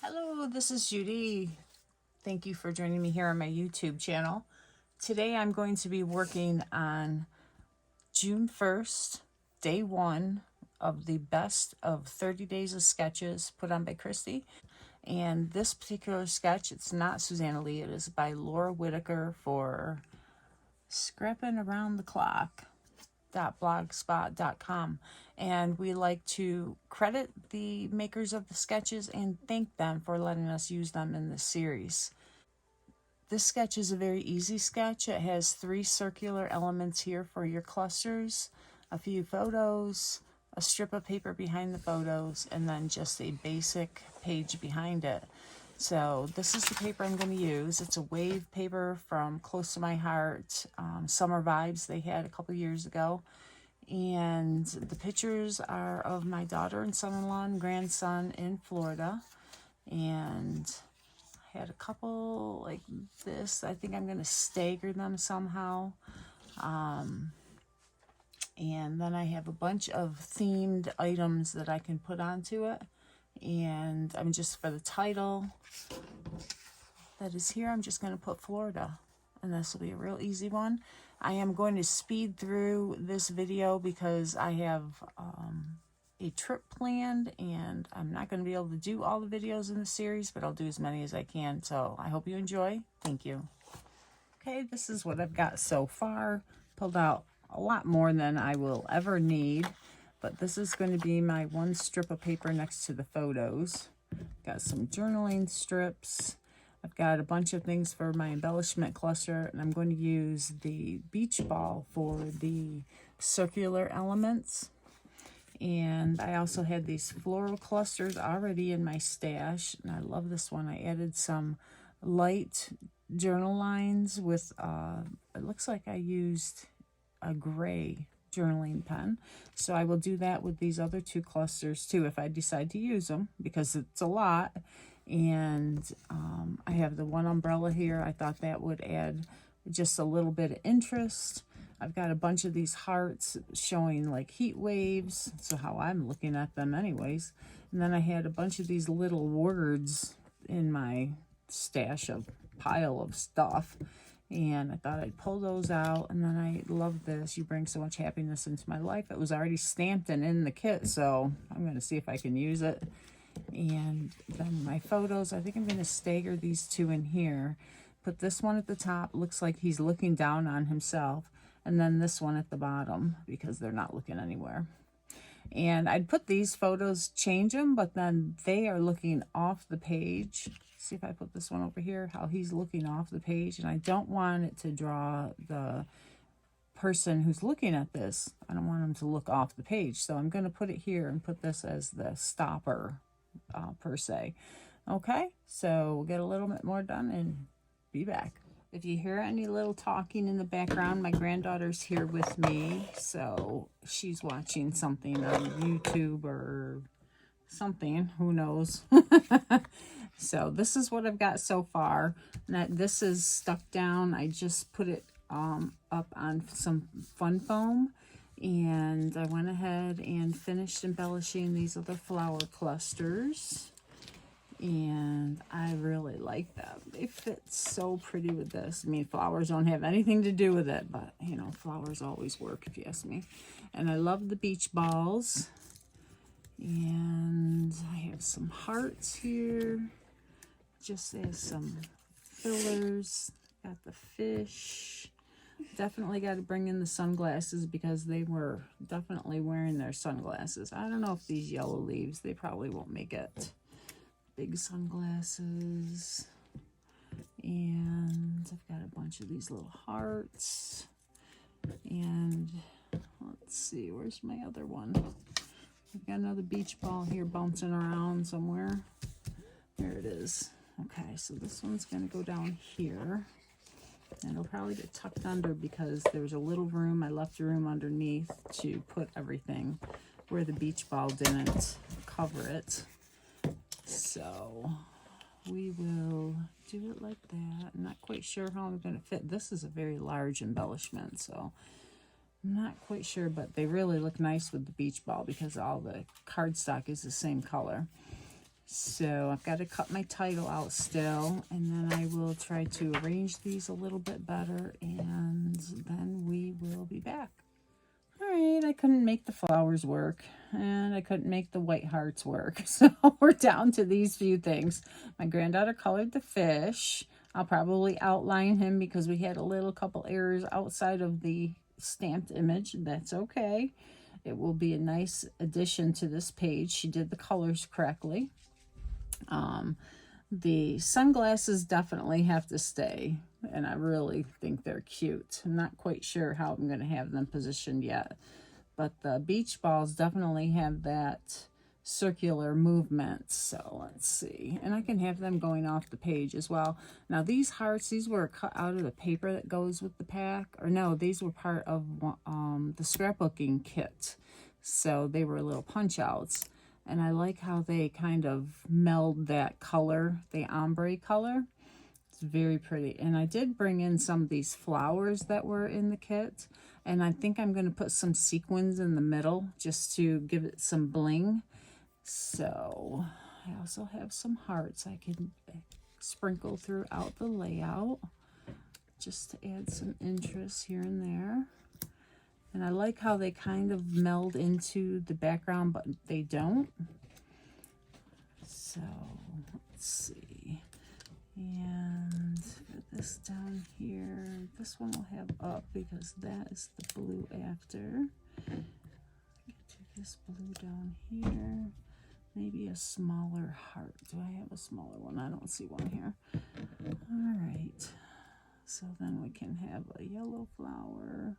Hello, this is Judy. Thank you for joining me here on my YouTube channel. Today I'm going to be working on June 1st, day 1 of the best of 30 days of sketches put on by Christy. And this particular sketch, it's not Susanna Lee, it is by Laura Whitaker for Scrapping Around the Clock. .blogspot.com, and we like to credit the makers of the sketches and thank them for letting us use them in this series. This sketch is a very easy sketch. It has 3 circular elements here for your clusters, a few photos, a strip of paper behind the photos, and then just a basic page behind it. So this is the paper I'm going to use. It's a wave paper from Close to My Heart, Summer Vibes they had a couple years ago. And the pictures are of my daughter and son-in-law and grandson in Florida. And I had a couple like this. I think I'm going to stagger them somehow. And then I have a bunch of themed items that I can put onto it. And I'm just, for the title that is here, I'm just going to put Florida, and this will be a real easy one. I am going to speed through this video because I have a trip planned, and I'm not going to be able to do all the videos in the series, but I'll do as many as I can. So I hope you enjoy. Thank you. Okay, this is what I've got so far. Pulled out a lot more than I will ever need. But this is going to be my one strip of paper next to the photos. Got some journaling strips. I've got a bunch of things for my embellishment cluster, and I'm going to use the beach ball for the circular elements. And I also had these floral clusters already in my stash, and I love this one. I added some light journal lines with, it looks like I used a gray journaling pen, so I will do that with these other 2 clusters too if I decide to use them, because it's a lot. And I have the one umbrella here. I thought that would add just a little bit of interest. I've got a bunch of these hearts showing like heat waves, so how I'm looking at them anyways. And then I had a bunch of these little words in my stash of pile of stuff, and I thought I'd pull those out. And then I love this. You bring so much happiness into my life. It was already stamped and in the kit, so I'm going to see if I can use it. And then my photos, I think I'm going to stagger these 2 in here. Put this one at the top. Looks like he's looking down on himself. And then this one at the bottom, because they're not looking anywhere. And I'd put these photos, change them, but then they are looking off the page. See if I put this one over here, how he's looking off the page. And I don't want it to draw the person who's looking at this. I don't want him to look off the page. So I'm going to put it here and put this as the stopper per se. Okay, so we'll get a little bit more done and be back. If you hear any little talking in the background, my granddaughter's here with me. So she's watching something on YouTube or something, who knows. So this is what I've got so far. Now, this is stuck down. I just put it up on some fun foam, and I went ahead and finished embellishing these other flower clusters, and I really like them. They fit so pretty with this. I mean, flowers don't have anything to do with it, but you know, flowers always work if you ask me. And I love the beach balls. And I have some hearts here, just as some fillers. Got the fish. Definitely got to bring in the sunglasses because they were definitely wearing their sunglasses. I don't know if these yellow leaves, they probably won't make it. Big sunglasses. And I've got a bunch of these little hearts. And let's see, where's my other one? I've got another beach ball here bouncing around somewhere. There it is. Okay, so this one's going to go down here. And it'll probably get tucked under because there's a little room. I left a room underneath to put everything where the beach ball didn't cover it. So we will do it like that. I'm not quite sure how I'm going to fit. This is a very large embellishment, so I'm not quite sure, but they really look nice with the beach ball because all the cardstock is the same color. So I've got to cut my title out still, and then I will try to arrange these a little bit better, and then we will be back. All right, I couldn't make the flowers work, and I couldn't make the white hearts work, so we're down to these few things. My granddaughter colored the fish. I'll probably outline him because we had a little couple errors outside of the stamped image. That's okay. It will be a nice addition to this page. She did the colors correctly. The sunglasses definitely have to stay, and I really think they're cute. I'm not quite sure how I'm going to have them positioned yet, but the beach balls definitely have that circular movement. So let's see, and I can have them going off the page as well. Now these hearts, these were cut out of the paper that goes with the pack, or no, these were part of the scrapbooking kit, so they were little punch outs. And I like how they kind of meld that color, the ombre color. It's very pretty. And I did bring in some of these flowers that were in the kit. And I think I'm going to put some sequins in the middle just to give it some bling. So I also have some hearts I can sprinkle throughout the layout just to add some interest here and there. And I like how they kind of meld into the background, but they don't. So let's see. And for this down here, this one will have up because that is the blue after. Do this blue down here. Maybe a smaller heart. Do I have a smaller one? I don't see one here. All right. So then we can have a yellow flower.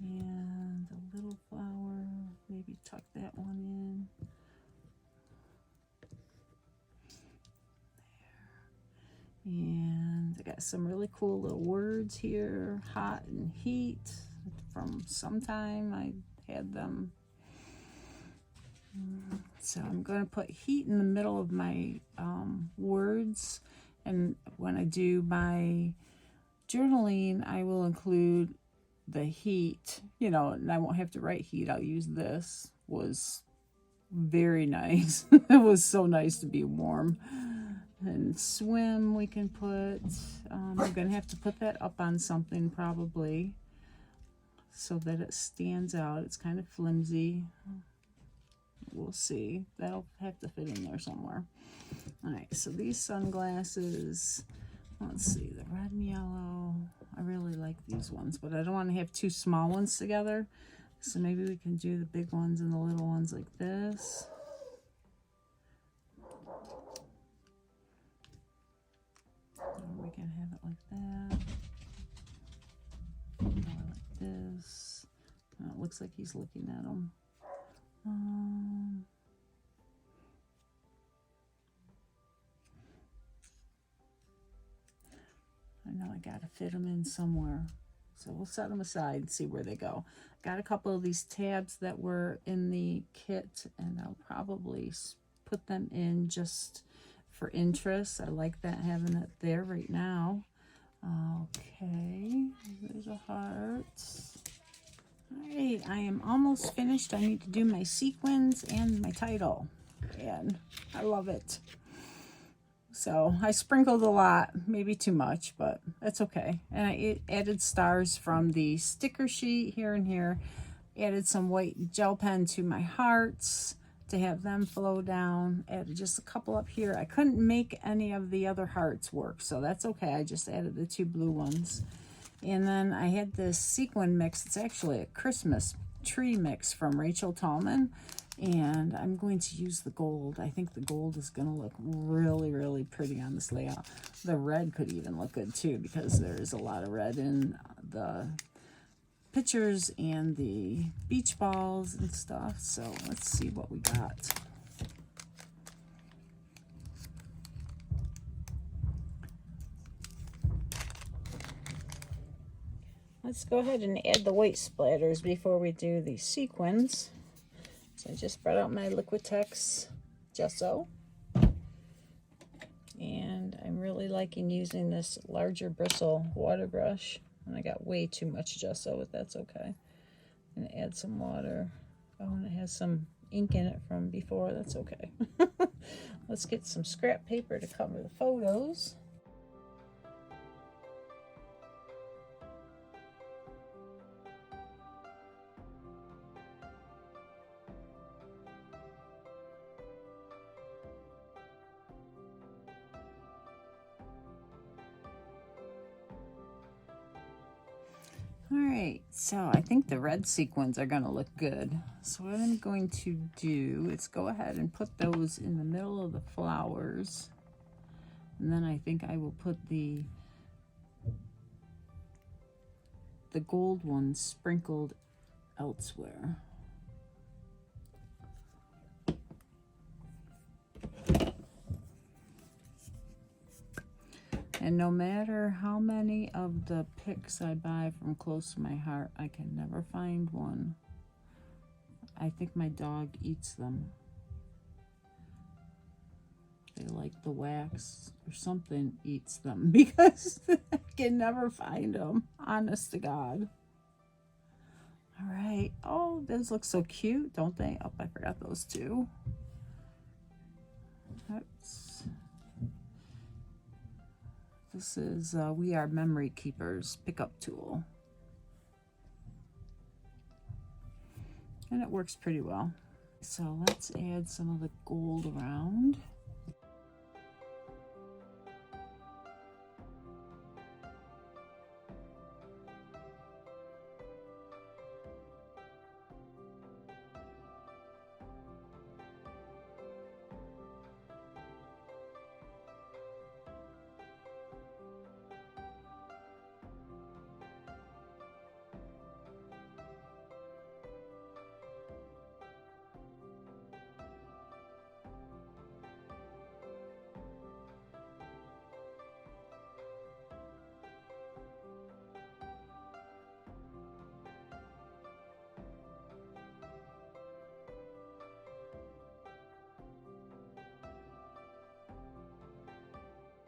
And a little flower, maybe tuck that one in. There. And I got some really cool little words here, hot and heat. From sometime I had them. So I'm going to put heat in the middle of my words. And when I do my journaling, I will include the heat, you know, and I won't have to write heat. I'll use this. Was very nice. It was so nice to be warm. And swim we can put, I'm gonna have to put that up on something probably so that it stands out. It's kind of flimsy. We'll see. That'll have to fit in there somewhere. All right, so these sunglasses, let's see, the red and yellow. I really like these ones, but I don't want to have two small ones together. So maybe we can do the big ones and the little ones like this. Or we can have it like that. Or like this. Oh, it looks like he's looking at them. I know I gotta fit them in somewhere, so we'll set them aside and see where they go. Got a couple of these tabs that were in the kit, and I'll probably put them in just for interest. I like that, having it there right now. Okay, there's a heart. All right, I am almost finished. I need to do my sequins and my title, and I love it. So I sprinkled a lot, maybe too much, but that's okay. And I added stars from the sticker sheet here and here. Added some white gel pen to my hearts to have them flow down. Added just a couple up here. I couldn't make any of the other hearts work, so that's okay. I just added the two blue ones. And then I had this sequin mix. It's actually a Christmas tree mix from Rachel Tallman. And I'm going to use the gold. I think the gold is going to look really, really pretty on this layout. The red could even look good too, because there's a lot of red in the pictures and the beach balls and stuff. So let's see what we got. Let's go ahead and add the white splatters before we do the sequins. So I just brought out my Liquitex gesso, and I'm really liking using this larger bristle water brush, and I got way too much gesso, but that's okay. I'm gonna add some water. Oh, and it has some ink in it from before. That's okay. Let's get some scrap paper to cover the photos. Alright, so I think the red sequins are going to look good. So what I'm going to do is go ahead and put those in the middle of the flowers. And then I think I will put the gold ones sprinkled elsewhere. And no matter how many of the picks I buy from Close to My Heart, I can never find one. I think my dog eats them. They like the wax or something eats them because I can never find them. Honest to God. All right. Oh, those look so cute, don't they? Oh, I forgot those two. Oops. This is We Are Memory Keepers pickup tool. And it works pretty well. So let's add some of the gold around.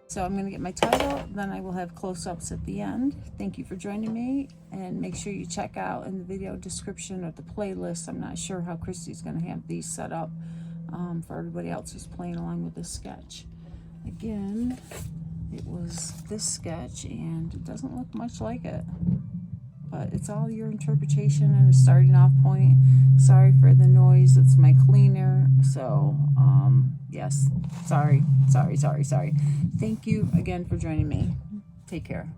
So I'm going to get my title, then I will have close-ups at the end. Thank you for joining me, and make sure you check out in the video description of the playlist. I'm not sure how Christy's going to have these set up for everybody else who's playing along with this sketch. Again, it was this sketch, and it doesn't look much like it. But it's all your interpretation and a starting off point. Sorry for the noise, it's my cleaner. So, yes, sorry. Thank you again for joining me. Take care.